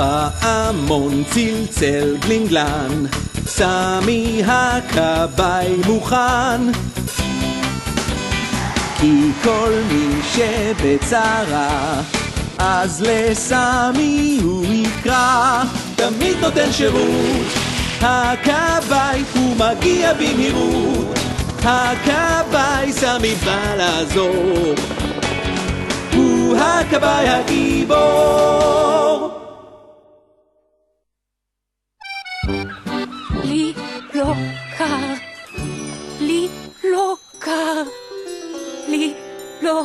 פעמון צלצל גלינגלן, סמי הכבאי מוכן, כי כל מי שבצרה אז לסמי הוא יקרא, תמיד נותן שירות הכבאי, הוא מגיע במהירות, הכבאי סמי בא לעזור, הוא הכבאי הגיבור. לי לא קר, לי לא קר, לי לא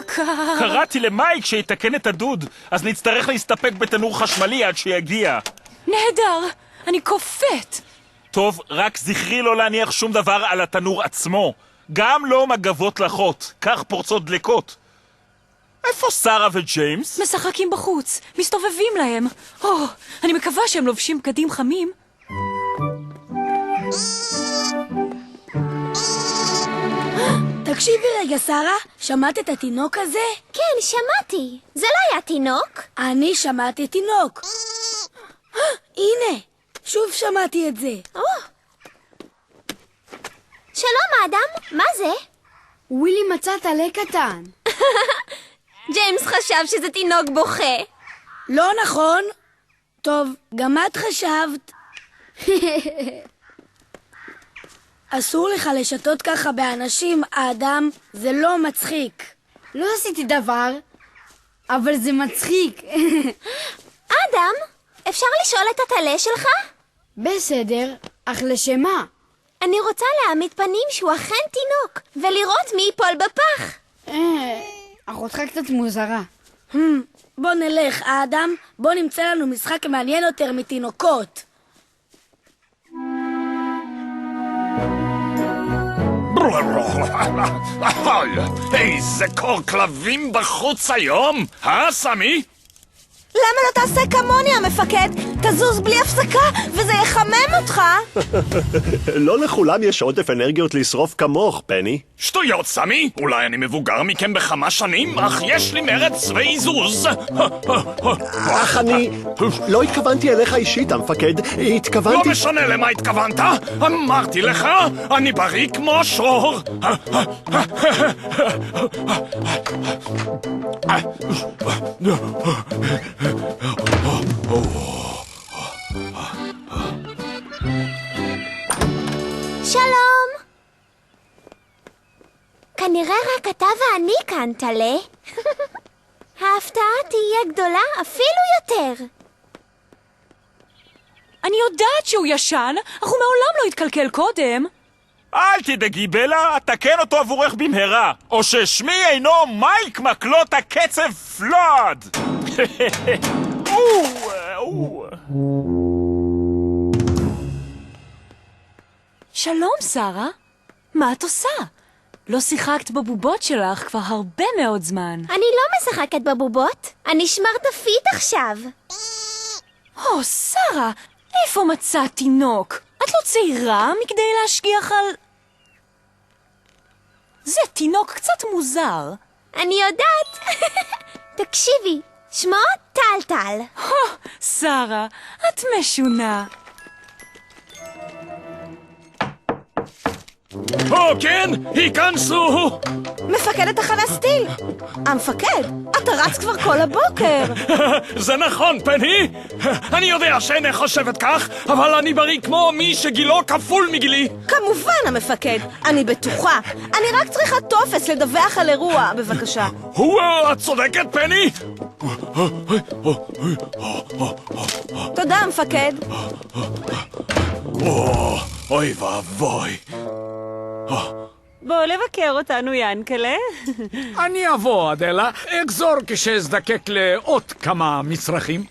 קר. קראתי למייק שיתקן את הדוד, אז נצטרך להסתפק בתנור חשמלי עד שיגיע. נהדר, אני קופאת. טוב, רק זכרי לא להניח שום דבר על התנור עצמו. גם לא מגבות לחות, כך פורצות דלקות. איפה שרה וג'יימס? משחקים בחוץ, מסתובבים להם. אני מקווה שהם לובשים בגדים חמים. תקשיבי רגע, שרה, שמעת את התינוק הזה? כן, שמעתי. זה לא היה תינוק. אני שמעתי תינוק. הנה, שוב שמעתי את זה. שלום אדם, מה זה? ווילי מצא טלה קטן. ג'יימס חשב שזה תינוק בוכה. לא נכון. טוב, גם את חשבת. אסור לך לשתות ככה באנשים, האדם, זה לא מצחיק. לא עשיתי דבר, אבל זה מצחיק. אדם, אפשר לשאול את הטלה שלך? בסדר, אך לשם מה? אני רוצה להעמיד פנים שהוא אכן תינוק, ולראות מי ייפול בפח. אחותך קצת מוזרה. בוא נלך, האדם, בוא נמצא לנו משחק מעניין יותר מתינוקות. איזה קור כלבים בחוץ היום, סמי? למה לא תעשה כמוני המפקד? תזוז בלי הפסקה וזה יחמם אותך. לא לכולם יש עודף אנרגיות לשרוף כמוך, פני. שטויות, סמי. אולי אני מבוגר מכם בכמה שנים, אך יש לי מרץ ועיזוז. אך אני לא התכוונתי אליך אישית, המפקד. התכוונתי... לא משנה למה התכוונת. אמרתי לך, אני בריא כמו שור. שלום. כנראה רק אתה ואני כאן, טלה. ההפתעה תהיה גדולה אפילו יותר. אני יודעת שהוא ישן, אך הוא מעולם לא התקלקל קודם. אל תדאגי בלה, אתקן אותו עבורך במהרה, או ששמי אינו מייק מקלות הקצב פלוד. שלום, שרה. מה את עושה? לא שיחקת בבובות שלך כבר הרבה מאוד זמן. אני לא משחקת בבובות, אני שמרטפית עכשיו. שרה, איפה מצאת תינוק? את לא צעירה מכדי להשגיח על... זה תינוק קצת מוזר. אני יודעת. תקשיבי, שמו טלטל. שרה, את משונה. כן, היכנסו. מפקדת החנסטיל. המפקד, אתה רץ כבר כל הבוקר. זה נכון, פני. אני יודע שאינך חושבת כך, אבל אני בריא כמו מי שגילו כפול מגילי. כמובן, המפקד. אני בטוחה. אני רק צריכה טופס לדווח על אירוע, בבקשה. את צודקת, פני. תודה, המפקד. אוי ואבוי. בוא לבקר אותנו, ינקלה. אני אבוא, אדלה. אחזור כשאזדקק לעוד כמה מצרכים.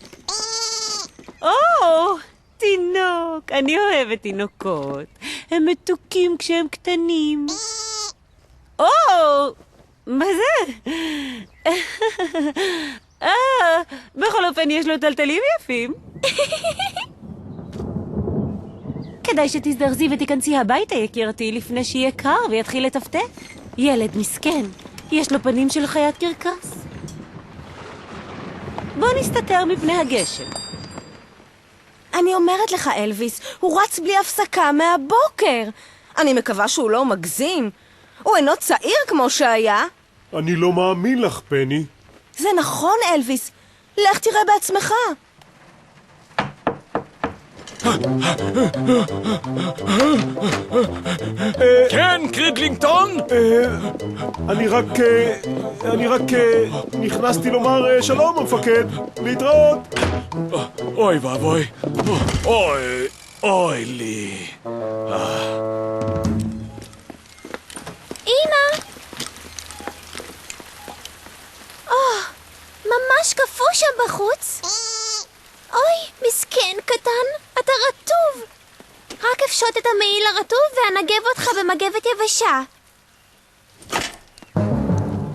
תינוק. אני אוהבת תינוקות. הם מתוקים כשהם קטנים. מה זה? בכל אופן יש לו טלטלים יפים. כדאי שתזדרזי ותיכנסי הביתה, יקירתי, לפני שיהיה קר ויתחיל לטפטף. ילד מסכן, יש לו פנים של חיית קרקס. בוא נסתתר מפני הגשם. אני אומרת לך, אלוויס, הוא רץ בלי הפסקה מהבוקר. אני מקווה שהוא לא מגזים. הוא אינו צעיר כמו שהיה. אני לא מאמין לך, פני. זה נכון, אלוויס. לך תראה בעצמך. כן, קרידלינגטון? אני רק נכנסתי לומר שלום, המפקד. להתראות. אוי ואבוי. אוי לי. אמא! ממש קפוא שם בחוץ. אוי, מסכן קטן, אתה רטוב. רק אפשוט את המעיל הרטוב ואנגב אותך במגבת יבשה.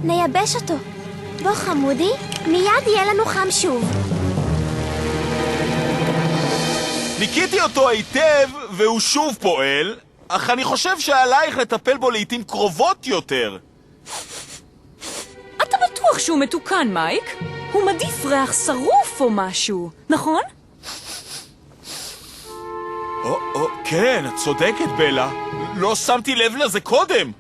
נייבש אותו. בוא חמודי, מיד יהיה לנו חם שוב. ניקיתי אותו היטב והוא שוב פועל, אך אני חושב שעלייך לטפל בו לעתים קרובות יותר. אתה בטוח שהוא מתוקן, מייק? הוא מדיף ריח שרוף או משהו, נכון? כן, את צודקת, בלה. לא שמתי לב לזה קודם.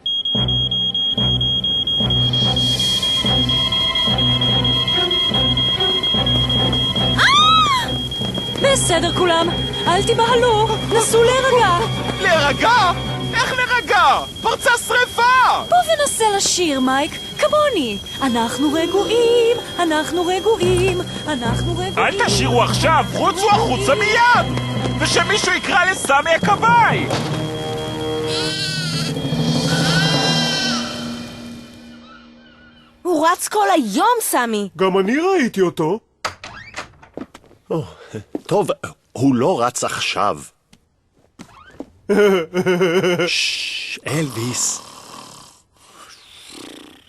בסדר כולם, אל תבהלו, נסו להירגע. להירגע? איך להירגע? פרצה שריפה! בוא וננסה לשיר, מייק, כמוני. אנחנו רגועים, אנחנו רגועים, אנחנו רגועים. אל תשירו עכשיו, רוצו החוצה מיד! ושמישהו יקרא לסמי הכבאי! הוא רץ כל היום, סמי. גם אני ראיתי אותו. טוב, הוא לא רץ עכשיו. אלוויס.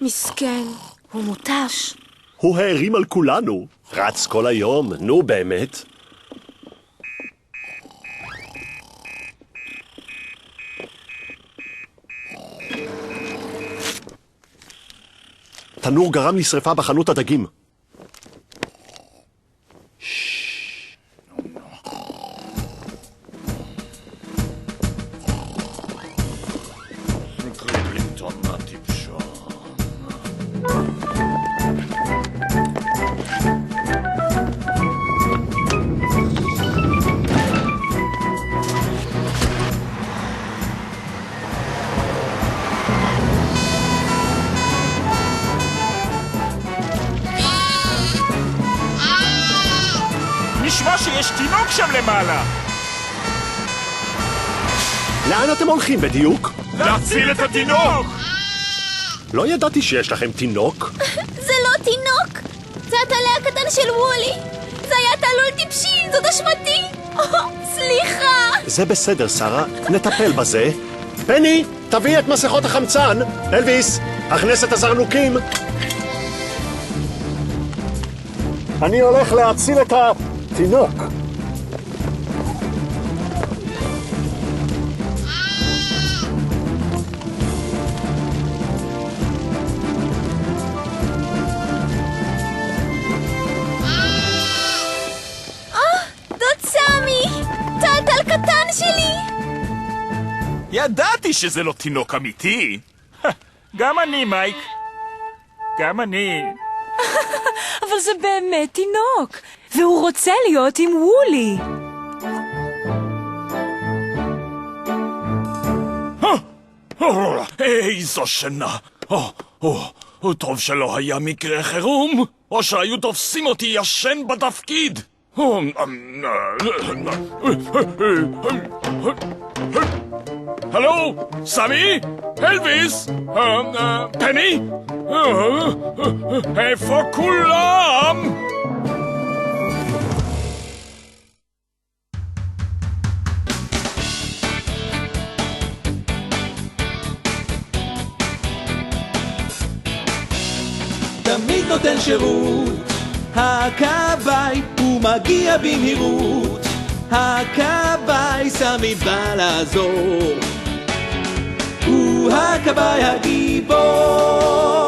מסכן, הוא מוטש. הוא הערים על כולנו. רץ כל היום, נו באמת. תנור גרם לי שריפה בחנות הדגים. נשמע שיש תינוק שם למעלה. לאן אתם הולכים בדיוק? להציל את התינוק! לא ידעתי שיש לכם תינוק. זה לא תינוק! זה הטלה הקטן של וולי! זה היה תלול טיפשי! זאת אשמתי! סליחה! זה בסדר, שרה, נטפל בזה. פני, תביא את מסכות החמצן. אלוויס, הכנס את הזרנוקים. אני הולך להציל את התינוק. דוד סמי! טלטל קטן שלי! ידעתי שזה לא תינוק אמיתי. גם אני, מייק. גם אני. אבל זה באמת תינוק, והוא רוצה להיות עם וולי. איזו שינה. טוב שלא היה מקרה חירום, או שהיו תופסים אותי ישן בתפקיד. הלו, סמי? אלוויס? פני? איפה כולם? תמיד נותן שירות, הכבאי הוא מגיע במהירות, הכבאי סמי בא לעזור, הוא הכבאי הגיבור.